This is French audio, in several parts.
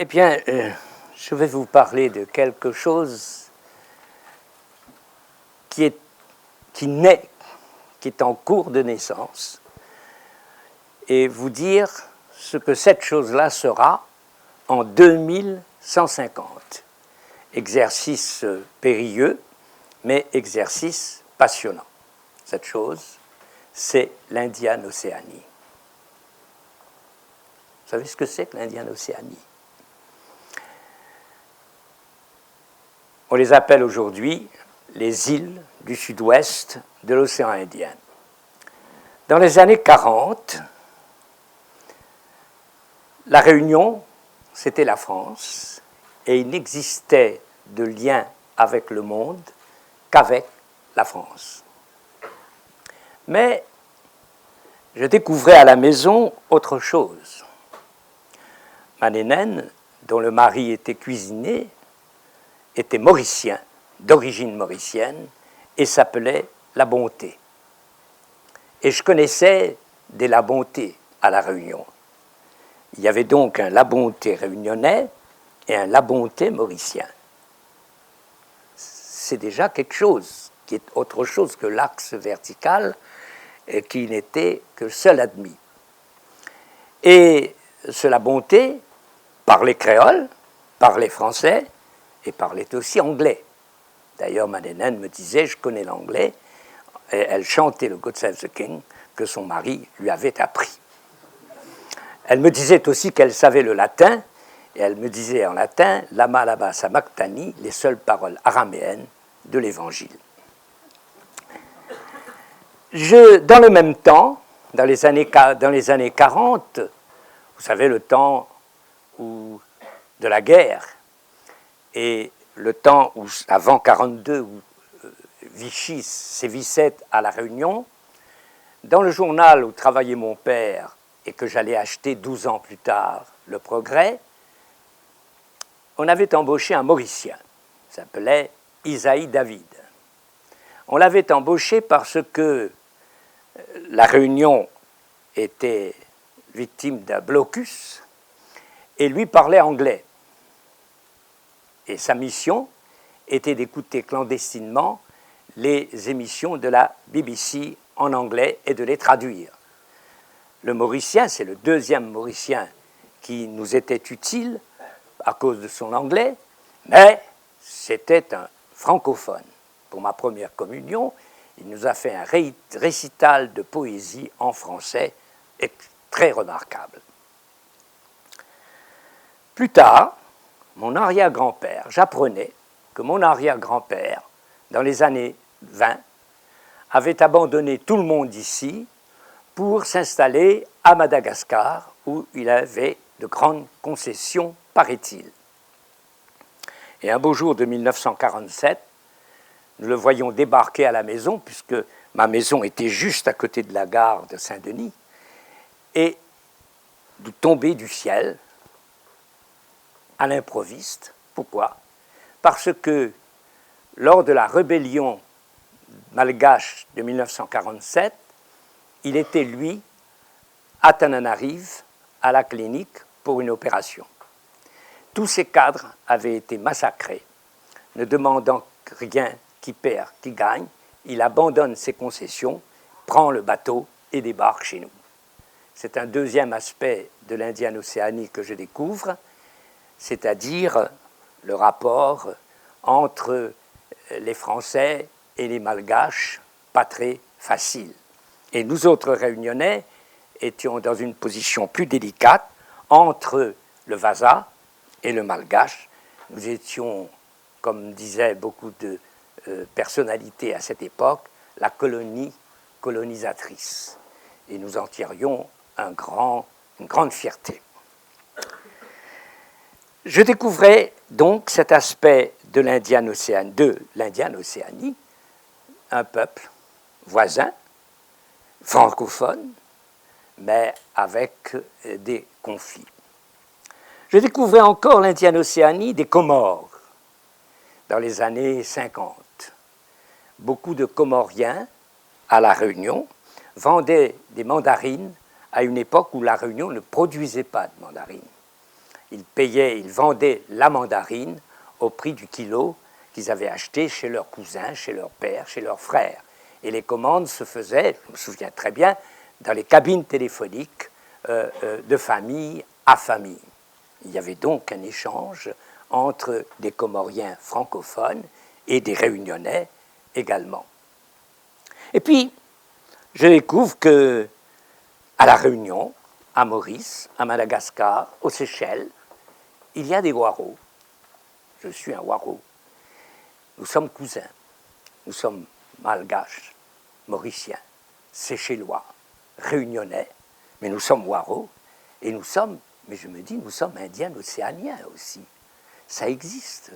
Eh bien, je vais vous parler de quelque chose qui est en cours de naissance, et vous dire ce que cette chose-là sera en 2150. Exercice périlleux, mais exercice passionnant. Cette chose, c'est l'Indiane-Océanie. Vous savez ce que c'est que l'Indiane-Océanie? On les appelle aujourd'hui les îles du sud-ouest de l'océan Indien. Dans les années 40, la Réunion, c'était la France, et il n'existait de lien avec le monde qu'avec la France. Mais je découvrais à la maison autre chose. Ma nénenne, dont le mari était cuisinier, était mauricien, d'origine mauricienne, et s'appelait La Bonté. Et je connaissais des La Bonté à La Réunion. Il y avait donc un La Bonté réunionnais et un La Bonté mauricien. C'est déjà quelque chose, qui est autre chose que l'axe vertical, et qui n'était que seul admis. Et ce La Bonté parlait créole, parlait français, et parlait aussi anglais. D'ailleurs, ma nénenne me disait, je connais l'anglais, et elle chantait le God Save the King que son mari lui avait appris. Elle me disait aussi qu'elle savait le latin, et elle me disait en latin, lama laba sabachthani, les seules paroles araméennes de l'Évangile. Dans le même temps, dans les années 40, vous savez, le temps de la guerre, et le temps avant 1942, où Vichy sévissait à La Réunion, dans le journal où travaillait mon père et que j'allais acheter 12 ans plus tard, Le Progrès, on avait embauché un Mauricien, il s'appelait Isaïe David. On l'avait embauché parce que La Réunion était victime d'un blocus et lui parlait anglais. Et sa mission était d'écouter clandestinement les émissions de la BBC en anglais et de les traduire. Le Mauricien, c'est le deuxième Mauricien qui nous était utile à cause de son anglais, mais c'était un francophone. Pour ma première communion, il nous a fait un récital de poésie en français très remarquable. Plus tard, mon arrière-grand-père, j'apprenais que mon arrière-grand-père, dans les années 20, avait abandonné tout le monde ici pour s'installer à Madagascar, où il avait de grandes concessions, paraît-il. Et un beau jour de 1947, nous le voyons débarquer à la maison, puisque ma maison était juste à côté de la gare de Saint-Denis, et de tomber du ciel à l'improviste. Pourquoi? Parce que lors de la rébellion malgache de 1947, il était, lui, à Tananarive, à la clinique, pour une opération. Tous ces cadres avaient été massacrés. Ne demandant rien, qui perd, qui gagne, il abandonne ses concessions, prend le bateau et débarque chez nous. C'est un deuxième aspect de l'Indiane-Océanie que je découvre, c'est-à-dire le rapport entre les Français et les Malgaches, pas très facile. Et nous autres Réunionnais étions dans une position plus délicate entre le Vasa et le Malgache. Nous étions, comme disaient beaucoup de personnalités à cette époque, la colonie colonisatrice. Et nous en tirions une grande fierté. Je découvrais donc cet aspect de l'Indiane-Océanie, un peuple voisin, francophone, mais avec des conflits. Je découvrais encore l'Indiane-Océanie des Comores dans les années 50. Beaucoup de Comoriens à La Réunion vendaient des mandarines à une époque où La Réunion ne produisait pas de mandarines. ils vendaient la mandarine au prix du kilo qu'ils avaient acheté chez leurs cousins, chez leur père, chez leurs frères. Et les commandes se faisaient, je me souviens très bien, dans les cabines téléphoniques de famille à famille. Il y avait donc un échange entre des Comoriens francophones et des Réunionnais également. Et puis, je découvre que à La Réunion, à Maurice, à Madagascar, aux Seychelles, il y a des Waro. Je suis un Waro. Nous sommes cousins. Nous sommes malgaches, mauriciens, séchellois, réunionnais, mais nous sommes Waro. Et nous sommes, mais je me dis, nous sommes indiens océaniens aussi. Ça existe,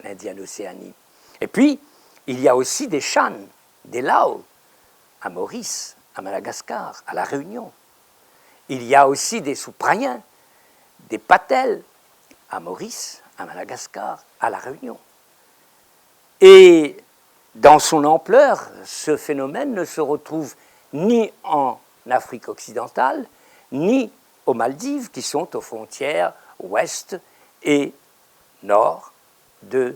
l'Indienne Océanie. Et puis, il y a aussi des Shan, des Lao, à Maurice, à Madagascar, à La Réunion. Il y a aussi des Soupraïens, des Patels, à Maurice, à Madagascar, à La Réunion. Et dans son ampleur, ce phénomène ne se retrouve ni en Afrique occidentale, ni aux Maldives, qui sont aux frontières ouest et nord de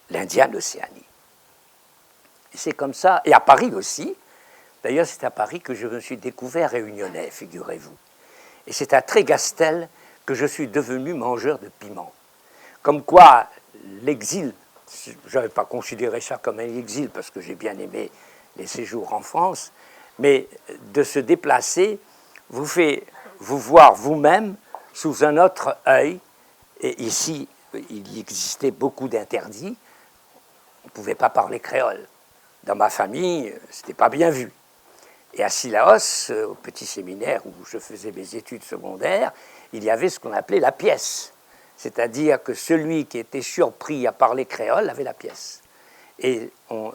l'Indienne Océanie. Et c'est comme ça, et à Paris aussi. D'ailleurs, c'est à Paris que je me suis découvert réunionnais, figurez-vous. Et c'est à Trégastel que je suis devenu mangeur de piment. Comme quoi, l'exil, je n'avais pas considéré ça comme un exil parce que j'ai bien aimé les séjours en France, mais de se déplacer vous fait vous voir vous-même sous un autre œil. Et ici, il existait beaucoup d'interdits. On ne pouvait pas parler créole. Dans ma famille, ce n'était pas bien vu. Et à Sillaos, au petit séminaire où je faisais mes études secondaires, il y avait ce qu'on appelait la pièce. C'est-à-dire que celui qui était surpris à parler créole avait la pièce. Et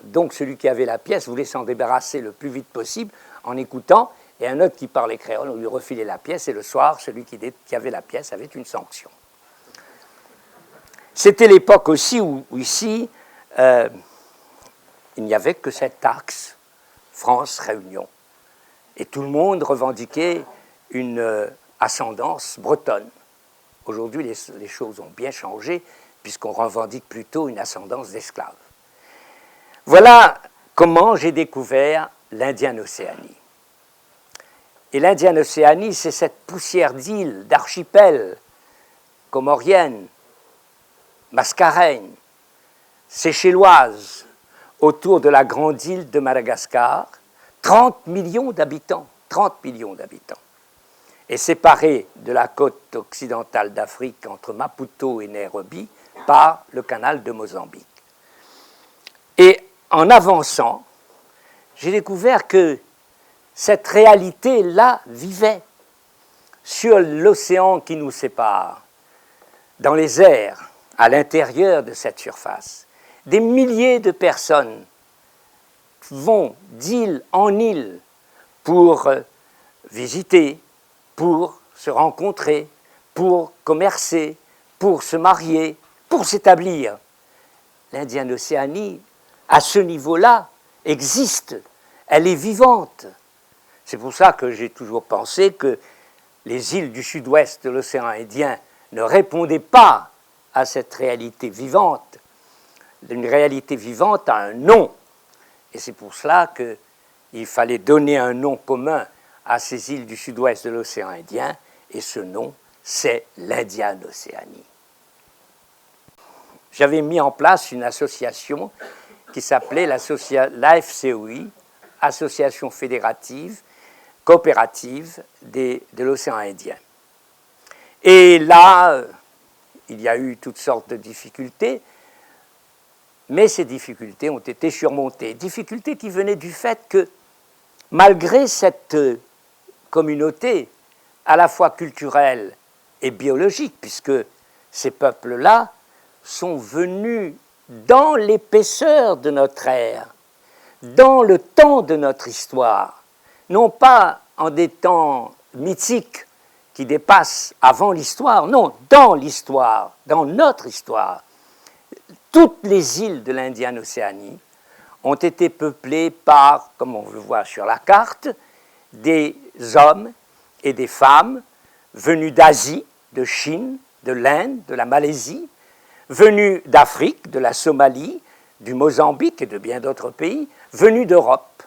donc celui qui avait la pièce voulait s'en débarrasser le plus vite possible en écoutant, et un autre qui parlait créole, on lui refilait la pièce, et le soir, celui qui avait la pièce avait une sanction. C'était l'époque aussi où ici, il n'y avait que cet axe France-Réunion. Et tout le monde revendiquait une ascendance bretonne. Aujourd'hui, les choses ont bien changé, puisqu'on revendique plutôt une ascendance d'esclaves. Voilà comment j'ai découvert l'Indienne Océanie. Et l'Indienne Océanie, c'est cette poussière d'îles, d'archipels, comoriennes, mascareignes, séchelloises, autour de la grande île de Madagascar, 30 millions d'habitants, 30 millions d'habitants, et séparée de la côte occidentale d'Afrique entre Maputo et Nairobi par le canal de Mozambique. Et en avançant, j'ai découvert que cette réalité-là vivait sur l'océan qui nous sépare, dans les airs, à l'intérieur de cette surface. Des milliers de personnes vont d'île en île pour visiter, pour se rencontrer, pour commercer, pour se marier, pour s'établir. L'Indienne Océanie, à ce niveau-là, existe. Elle est vivante. C'est pour ça que j'ai toujours pensé que les îles du sud-ouest de l'océan Indien ne répondaient pas à cette réalité vivante. Une réalité vivante a un nom. Et c'est pour cela qu'il fallait donner un nom commun à ces îles du sud-ouest de l'océan Indien, et ce nom, c'est l'Indienne Océanie. J'avais mis en place une association qui s'appelait l'AFCOI, Association fédérative coopérative de l'océan Indien. Et là, il y a eu toutes sortes de difficultés, mais ces difficultés ont été surmontées. Difficultés qui venaient du fait que, malgré cette communauté à la fois culturelle et biologique, puisque ces peuples-là sont venus dans l'épaisseur de notre ère, dans le temps de notre histoire, non pas en des temps mythiques qui dépassent avant l'histoire, non, dans l'histoire, dans notre histoire. Toutes les îles de l'Indienne Océanie ont été peuplées par, comme on le voit sur la carte, des hommes et des femmes venus d'Asie, de Chine, de l'Inde, de la Malaisie, venus d'Afrique, de la Somalie, du Mozambique et de bien d'autres pays, venus d'Europe.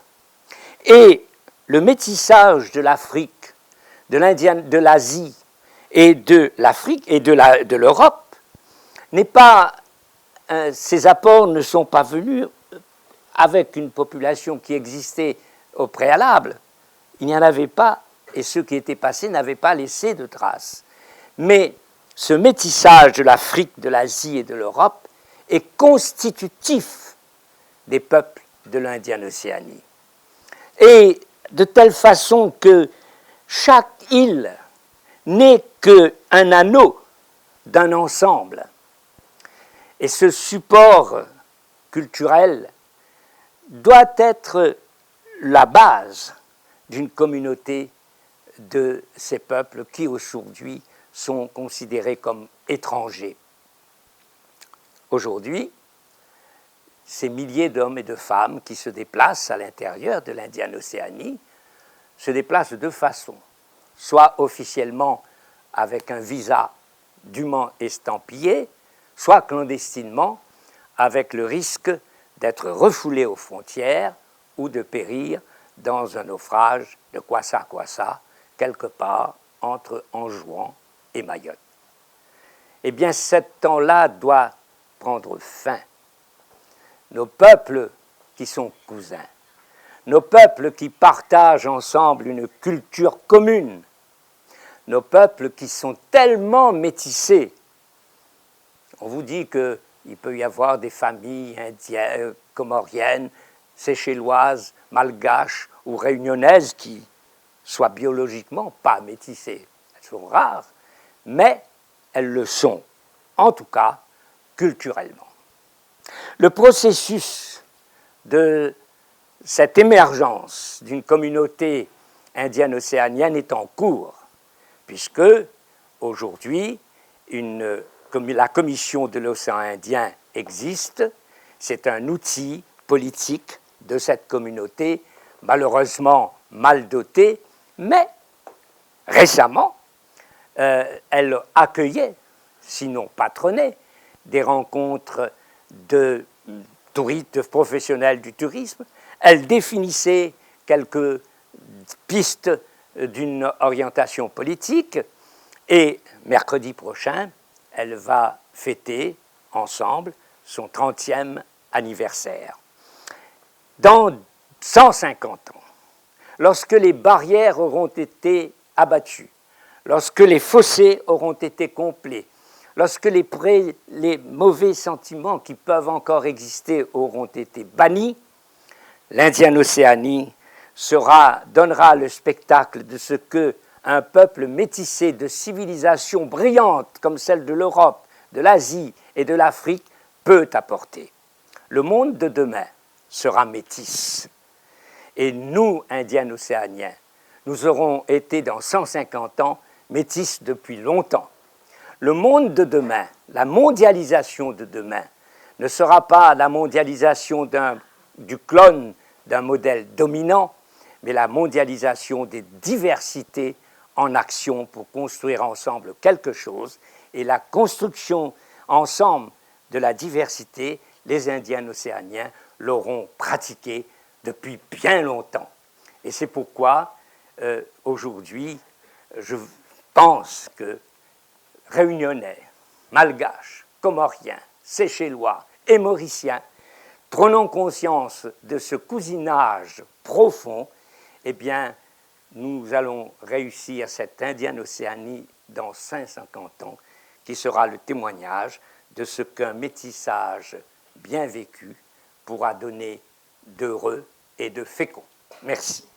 Et le métissage de l'Afrique, de l'Asie et de l'Afrique et de l'Europe n'est pas, ces apports ne sont pas venus avec une population qui existait au préalable. Il n'y en avait pas, et ceux qui étaient passés n'avaient pas laissé de traces. Mais ce métissage de l'Afrique, de l'Asie et de l'Europe est constitutif des peuples de l'Indienne Océanie. Et de telle façon que chaque île n'est qu'un anneau d'un ensemble. Et ce support culturel doit être la base d'une communauté de ces peuples qui aujourd'hui sont considérés comme étrangers. Aujourd'hui, ces milliers d'hommes et de femmes qui se déplacent à l'intérieur de l'Indienne Océanie se déplacent de deux façons, soit officiellement avec un visa dûment estampillé, soit clandestinement avec le risque d'être refoulés aux frontières ou de périr dans un naufrage de Kwassa-Kwassa, quelque part entre Anjouan et Mayotte. Eh bien, ce temps-là doit prendre fin. Nos peuples qui sont cousins, nos peuples qui partagent ensemble une culture commune, nos peuples qui sont tellement métissés. On vous dit qu'il peut y avoir des familles indiennes, comoriennes, séchelloises, malgaches ou réunionnaises qui soient biologiquement pas métissées. Elles sont rares, mais elles le sont, en tout cas culturellement. Le processus de cette émergence d'une communauté indienne océanienne est en cours, puisque aujourd'hui, la Commission de l'océan Indien existe. C'est un outil politique de cette communauté, malheureusement mal doté, mais récemment, elle accueillait, sinon patronnait, des rencontres de professionnels du tourisme. Elle définissait quelques pistes d'une orientation politique et mercredi prochain, elle va fêter ensemble son 30e anniversaire. Dans 150 ans, lorsque les barrières auront été abattues, lorsque les fossés auront été complets, lorsque les mauvais sentiments qui peuvent encore exister auront été bannis, l'Indienne Océanie donnera le spectacle de ce qu'un peuple métissé de civilisations brillantes comme celle de l'Europe, de l'Asie et de l'Afrique peut apporter. Le monde de demain sera métisse. Et nous, Indiens océaniens, nous aurons été dans 150 ans métis depuis longtemps. Le monde de demain, la mondialisation de demain, ne sera pas la mondialisation du clone d'un modèle dominant, mais la mondialisation des diversités en action pour construire ensemble quelque chose. Et la construction ensemble de la diversité, les Indiens océaniens l'auront pratiquée depuis bien longtemps. Et c'est pourquoi, aujourd'hui, je pense que Réunionnais, Malgaches, Comoriens, Séchellois et Mauriciens, prenons conscience de ce cousinage profond, eh bien, nous allons réussir cette Indienne Océanie dans 150 ans, qui sera le témoignage de ce qu'un métissage bien vécu pourra donner d'heureux et de fécond. Merci.